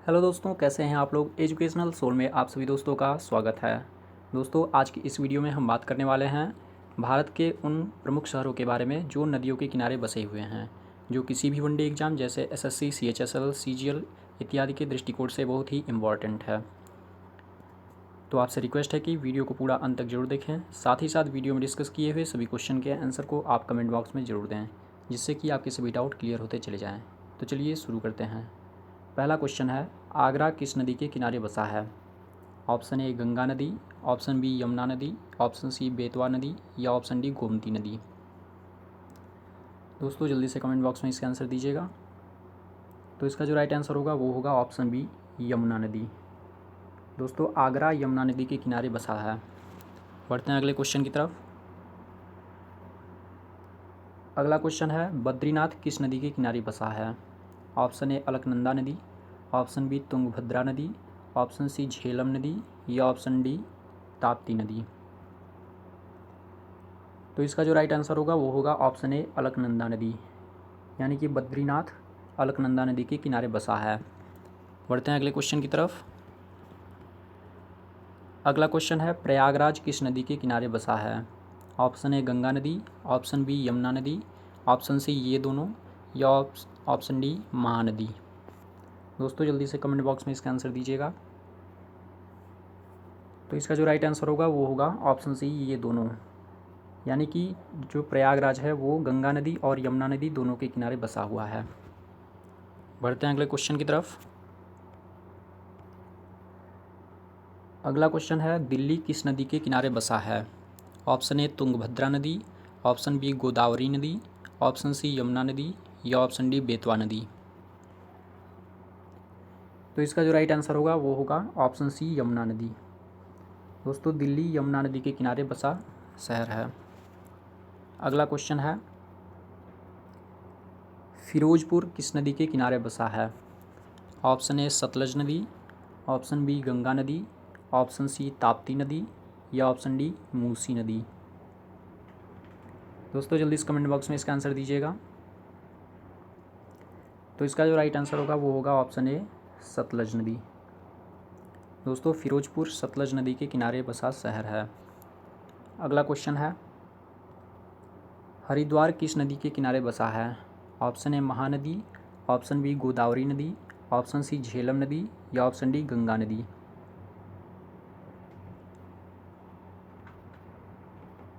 Hello दोस्तों, कैसे हैं आप लोग। एजुकेशनल सोल में आप सभी दोस्तों का स्वागत है। दोस्तों, आज की इस वीडियो में हम बात करने वाले हैं भारत के उन प्रमुख शहरों के बारे में जो नदियों के किनारे बसे हुए हैं, जो किसी भी वनडे एग्ज़ाम जैसे एसएससी, सीएचएसएल, सीजीएल इत्यादि के दृष्टिकोण से बहुत ही इम्पॉर्टेंट है। तो आपसे रिक्वेस्ट है कि वीडियो को पूरा अंत तक जरूर देखें। साथ ही साथ वीडियो में डिस्कस किए हुए सभी क्वेश्चन के आंसर को आप कमेंट बॉक्स में ज़रूर दें, जिससे कि आपके सभी डाउट क्लियर होते चले जाएँ। तो चलिए शुरू करते हैं। पहला क्वेश्चन है, आगरा किस नदी के किनारे बसा है। ऑप्शन ए गंगा नदी, ऑप्शन बी यमुना नदी, ऑप्शन सी बेतवा नदी या ऑप्शन डी गोमती नदी। दोस्तों जल्दी से कमेंट बॉक्स में इसका आंसर दीजिएगा। तो इसका जो राइट आंसर होगा वो होगा ऑप्शन बी यमुना नदी। दोस्तों आगरा यमुना नदी के किनारे बसा है। बढ़ते हैं अगले क्वेश्चन की तरफ। अगला क्वेश्चन है, बद्रीनाथ किस नदी के किनारे बसा है। ऑप्शन ए अलकनंदा नदी, ऑप्शन बी तुंगभद्रा नदी, ऑप्शन सी झेलम नदी या ऑप्शन डी ताप्ती नदी। तो इसका जो राइट आंसर होगा वो होगा ऑप्शन ए अलकनंदा नदी, यानी कि बद्रीनाथ अलकनंदा नदी के किनारे बसा है। बढ़ते हैं अगले क्वेश्चन की तरफ। अगला क्वेश्चन है, प्रयागराज किस नदी के किनारे बसा है। ऑप्शन ए गंगा नदी, ऑप्शन बी यमुना नदी, ऑप्शन सी ये दोनों या ऑप्शन डी महानदी। दोस्तों जल्दी से कमेंट बॉक्स में इसका आंसर दीजिएगा। तो इसका जो राइट आंसर होगा वो होगा ऑप्शन सी ये दोनों, यानी कि जो प्रयागराज है वो गंगा नदी और यमुना नदी दोनों के किनारे बसा हुआ है। बढ़ते हैं अगले क्वेश्चन की तरफ। अगला क्वेश्चन है, दिल्ली किस नदी के किनारे बसा है। ऑप्शन ए तुंगभद्रा नदी, ऑप्शन बी गोदावरी नदी, ऑप्शन सी यमुना नदी या ऑप्शन डी बेतवा नदी। तो इसका जो राइट आंसर होगा वो होगा ऑप्शन सी यमुना नदी। दोस्तों दिल्ली यमुना नदी के किनारे बसा शहर है। अगला क्वेश्चन है, फिरोजपुर किस नदी के किनारे बसा है। ऑप्शन ए सतलज नदी, ऑप्शन बी गंगा नदी, ऑप्शन सी ताप्ती नदी या ऑप्शन डी मूसी नदी। दोस्तों जल्दी से कमेंट बॉक्स में इसका आंसर दीजिएगा। तो इसका जो राइट आंसर होगा वो होगा ऑप्शन ए सतलज नदी। दोस्तों फिरोजपुर सतलज नदी के किनारे बसा शहर है। अगला क्वेश्चन है, हरिद्वार किस नदी के किनारे बसा है। Option A Mahanadi, option B Godavari नदी, ऑप्शन सी झेलम नदी या ऑप्शन डी गंगा नदी।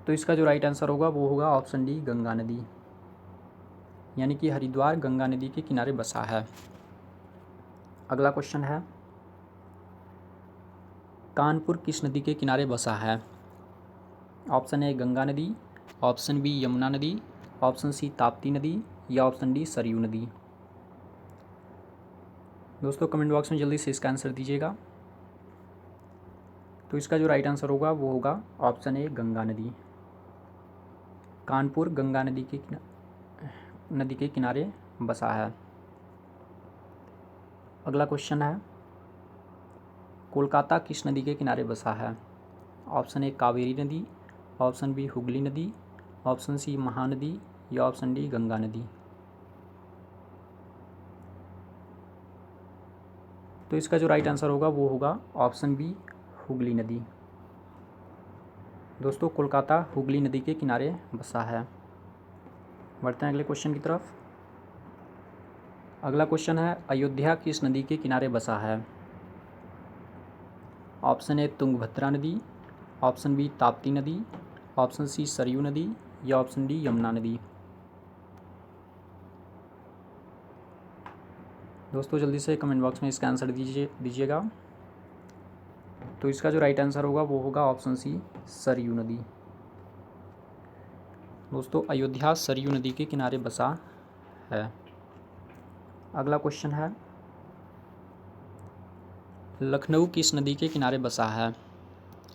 तो इसका जो राइट आंसर होगा वो होगा ऑप्शन डी गंगा नदी, यानी कि हरिद्वार गंगा नदी के किनारे बसा है। अगला क्वेश्चन है, कानपुर किस नदी के किनारे बसा है। ऑप्शन ए गंगा नदी, ऑप्शन बी यमुना नदी, ऑप्शन सी ताप्ती नदी या ऑप्शन डी सरयू नदी। दोस्तों कमेंट बॉक्स में जल्दी से इसका आंसर दीजिएगा। तो इसका जो राइट आंसर होगा वो होगा ऑप्शन ए गंगा नदी। कानपुर गंगा नदी के किनारे बसा है। अगला क्वेश्चन है, कोलकाता किस नदी के किनारे बसा है। ऑप्शन ए कावेरी नदी, ऑप्शन बी हुगली नदी, ऑप्शन सी महानदी या ऑप्शन डी गंगा नदी। तो इसका जो राइट आंसर होगा वो होगा ऑप्शन बी हुगली नदी। दोस्तों कोलकाता हुगली नदी के किनारे बसा है। बढ़ते हैं अगले क्वेश्चन की तरफ। अगला क्वेश्चन है, अयोध्या किस नदी के किनारे बसा है। ऑप्शन ए तुंगभद्रा नदी, ऑप्शन बी ताप्ती नदी, ऑप्शन सी सरयू नदी या ऑप्शन डी यमुना नदी। दोस्तों जल्दी से कमेंट बॉक्स में इसका आंसर दीजिएगा। तो इसका जो राइट आंसर होगा वो होगा ऑप्शन सी सरयू नदी। दोस्तों अयोध्या सरयू नदी के किनारे बसा है। अगला क्वेश्चन है, लखनऊ किस नदी के किनारे बसा है।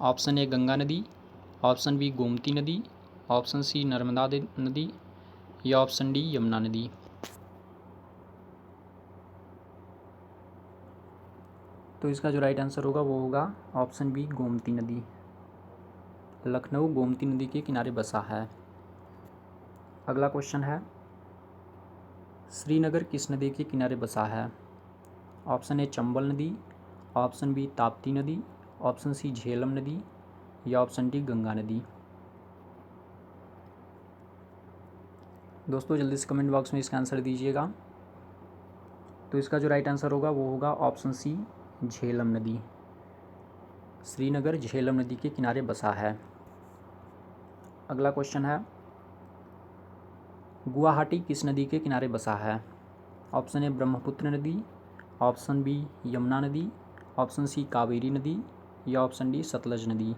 ऑप्शन ए गंगा नदी, ऑप्शन बी गोमती नदी, ऑप्शन सी नर्मदा नदी या ऑप्शन डी यमुना नदी। तो इसका जो राइट आंसर होगा वो होगा ऑप्शन बी गोमती नदी। लखनऊ गोमती नदी के किनारे बसा है। अगला क्वेश्चन है, श्रीनगर किस नदी के किनारे बसा है। ऑप्शन ए चंबल नदी, ऑप्शन बी ताप्ती नदी, ऑप्शन सी झेलम नदी या ऑप्शन डी गंगा नदी। दोस्तों जल्दी से कमेंट बॉक्स में इसका आंसर दीजिएगा। तो इसका जो राइट आंसर होगा वो होगा ऑप्शन सी झेलम नदी। श्रीनगर झेलम नदी के किनारे बसा है। अगला क्वेश्चन है, गुवाहाटी किस नदी के किनारे बसा है? ऑप्शन ए ब्रह्मपुत्र नदी, ऑप्शन बी यमुना नदी, ऑप्शन सी कावेरी नदी या ऑप्शन डी सतलज नदी।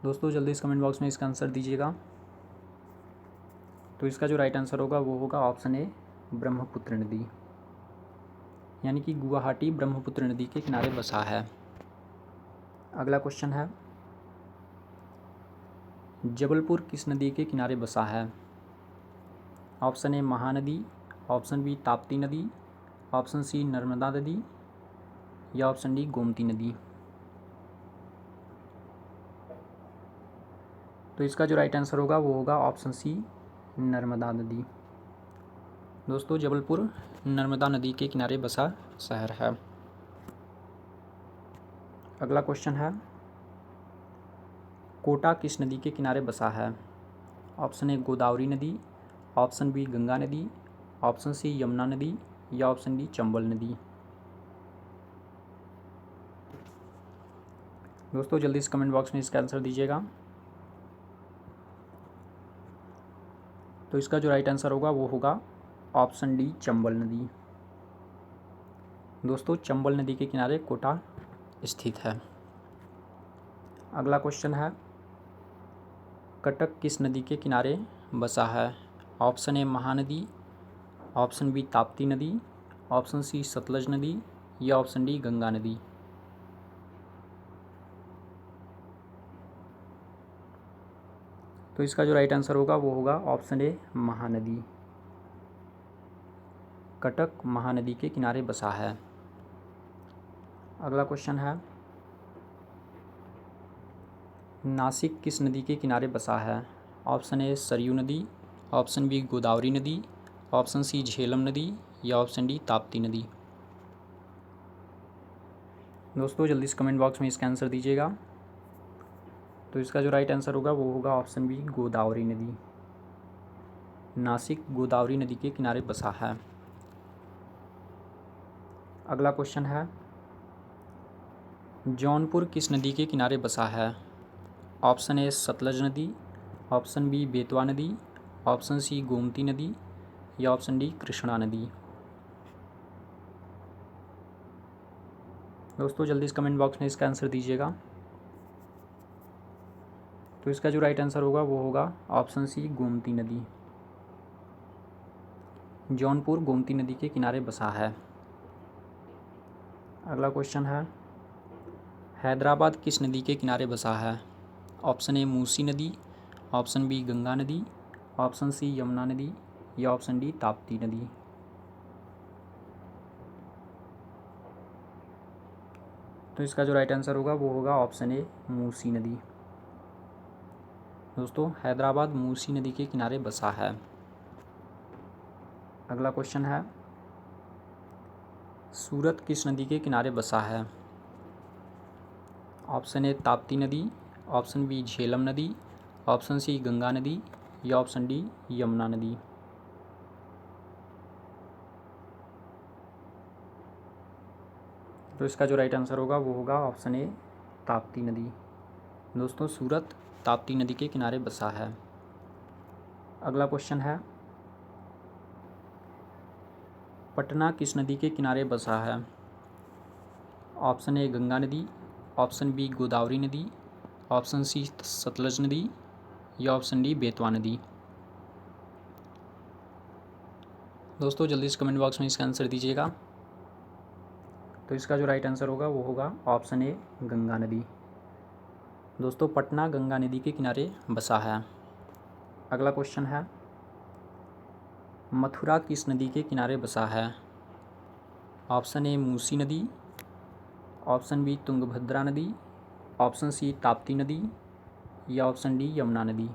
दोस्तों जल्दी इस कमेंट बॉक्स में इसका आंसर दीजिएगा। तो इसका जो राइट आंसर होगा वो होगा ऑप्शन ए ब्रह्मपुत्र नदी, यानी कि गुवाहाटी ब्रह्मपुत्र नदी के किनारे बसा है। अगला क्वेश्चन है, जबलपुर किस नदी के किनारे बसा है? Option A Mahanadi, option B Tapti नदी, ऑप्शन सी नर्मदा नदी या ऑप्शन डी गोमती नदी। तो इसका जो राइट आंसर होगा वो होगा ऑप्शन सी नर्मदा नदी। दोस्तों जबलपुर नर्मदा नदी के किनारे बसा शहर है। अगला क्वेश्चन है, कोटा किस नदी के किनारे बसा है? ऑप्शन ए गोदावरी नदी, ऑप्शन बी गंगा नदी, ऑप्शन सी यमुना नदी या ऑप्शन डी चंबल नदी। दोस्तों जल्दी से कमेंट बॉक्स में इसका आंसर दीजिएगा। तो इसका जो राइट आंसर होगा वो होगा ऑप्शन डी चंबल नदी। दोस्तों चंबल नदी के किनारे कोटा स्थित है। अगला क्वेश्चन है, कटक किस नदी के किनारे बसा है? Option A Mahanadi, option B Tapti नदी, ऑप्शन सी सतलज नदी या ऑप्शन डी गंगा नदी। तो इसका जो राइट आंसर होगा वो होगा ऑप्शन ए महानदी। कटक महानदी के किनारे बसा है। अगला क्वेश्चन है, नासिक किस नदी के किनारे बसा है? ऑप्शन ए सरयू नदी, ऑप्शन बी गोदावरी नदी, ऑप्शन सी झेलम नदी या ऑप्शन डी ताप्ती नदी। दोस्तों जल्दी से कमेंट बॉक्स में इसका आंसर दीजिएगा। तो इसका जो राइट आंसर होगा वो होगा ऑप्शन बी गोदावरी नदी। नासिक गोदावरी नदी के किनारे बसा है। अगला क्वेश्चन है, जौनपुर किस नदी के किनारे बसा है? ऑप्शन ए सतलज नदी, ऑप्शन बी बेतवा नदी, ऑप्शन सी गोमती नदी या ऑप्शन डी कृष्णा नदी। दोस्तों जल्दी इस कमेंट बॉक्स में इसका आंसर दीजिएगा। तो इसका जो राइट आंसर होगा वो होगा ऑप्शन सी गोमती नदी। जौनपुर गोमती नदी के किनारे बसा है। अगला क्वेश्चन है, हैदराबाद किस नदी के किनारे बसा है? ऑप्शन ए मूसी नदी, ऑप्शन बी गंगा नदी, ऑप्शन सी यमुना नदी या ऑप्शन डी ताप्ती नदी। तो इसका जो राइट आंसर होगा वो होगा ऑप्शन ए मूसी नदी। दोस्तों हैदराबाद मूसी नदी के किनारे बसा है। अगला क्वेश्चन है, सूरत किस नदी के किनारे बसा है? ऑप्शन ए ताप्ती नदी, ऑप्शन बी झेलम नदी, ऑप्शन सी गंगा नदी या ऑप्शन डी यमुना नदी। तो इसका जो राइट आंसर होगा वो होगा ऑप्शन ए ताप्ती नदी। दोस्तों सूरत ताप्ती नदी के किनारे बसा है। अगला क्वेश्चन है, पटना किस नदी के किनारे बसा है? ऑप्शन ए गंगा नदी, ऑप्शन बी गोदावरी नदी, ऑप्शन सी सतलज नदी या ऑप्शन डी बेतवा नदी। दोस्तों जल्दी से कमेंट बॉक्स में इसका आंसर दीजिएगा। तो इसका जो राइट आंसर होगा वो होगा ऑप्शन ए गंगा नदी। दोस्तों पटना गंगा नदी के किनारे बसा है। अगला क्वेश्चन है, मथुरा किस नदी के किनारे बसा है? ऑप्शन ए मूसी नदी, ऑप्शन बी तुंगभद्रा नदी, ऑप्शन सी ताप्ती नदी या ऑप्शन डी यमुना नदी।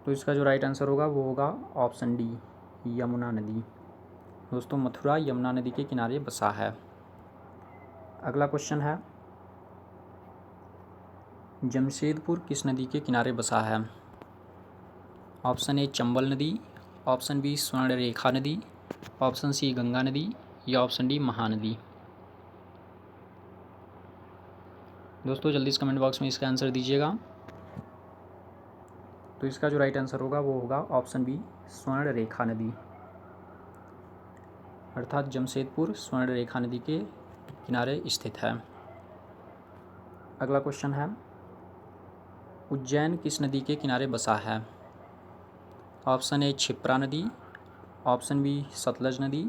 तो इसका जो राइट आंसर होगा वो होगा ऑप्शन डी, यमुना नदी। दोस्तों मथुरा यमुना नदी के किनारे बसा है। अगला क्वेश्चन है, जमशेदपुर किस नदी के किनारे बसा है? ऑप्शन ए चंबल नदी, ऑप्शन बी स्वर्णरेखा नदी, ऑप्शन सी गंगा नदी या ऑप्शन डी महानदी। दोस्तों जल्दी इस कमेंट बॉक्स में इसका आंसर दीजिएगा। तो इसका जो राइट आंसर होगा वो होगा ऑप्शन बी, स्वर्णरेखा नदी, अर्थात जमशेदपुर स्वर्णरेखा नदी के किनारे स्थित है। अगला क्वेश्चन है, उज्जैन किस नदी के किनारे बसा है? ऑप्शन ए क्षिप्रा नदी, ऑप्शन बी सतलज नदी,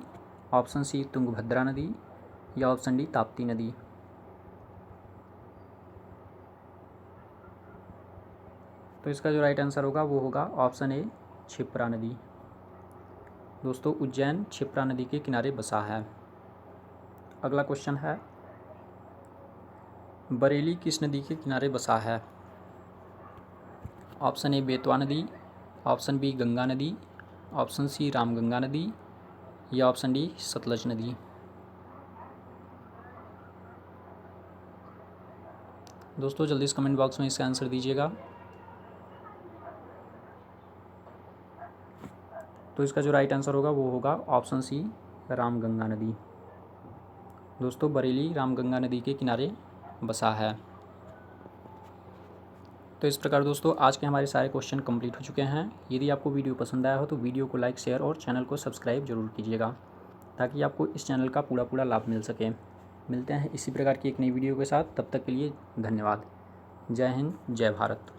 ऑप्शन सी तुंगभद्रा नदी या ऑप्शन डी ताप्ती नदी। तो इसका जो राइट आंसर होगा वो होगा ऑप्शन ए क्षिप्रा नदी। दोस्तों उज्जैन क्षिप्रा नदी के किनारे बसा है। अगला क्वेश्चन है, बरेली किस नदी के किनारे बसा है? ऑप्शन ए बेतवा नदी, ऑप्शन बी गंगा नदी, ऑप्शन सी रामगंगा नदी या ऑप्शन डी सतलज नदी। दोस्तों जल्दी इस कमेंट बॉक्स में इसका आंसर दीजिएगा। तो इसका जो राइट आंसर होगा वो होगा ऑप्शन सी, रामगंगा नदी। दोस्तों बरेली रामगंगा नदी के किनारे बसा है। तो इस प्रकार दोस्तों आज के हमारे सारे क्वेश्चन कंप्लीट हो चुके हैं। यदि आपको वीडियो पसंद आया हो तो वीडियो को लाइक, शेयर और चैनल को सब्सक्राइब जरूर कीजिएगा, ताकि आपको इस चैनल का पूरा लाभ मिल सके। मिलते हैं इसी प्रकार की एक नई वीडियो के साथ, तब तक के लिए धन्यवाद। जय हिंद, जय भारत।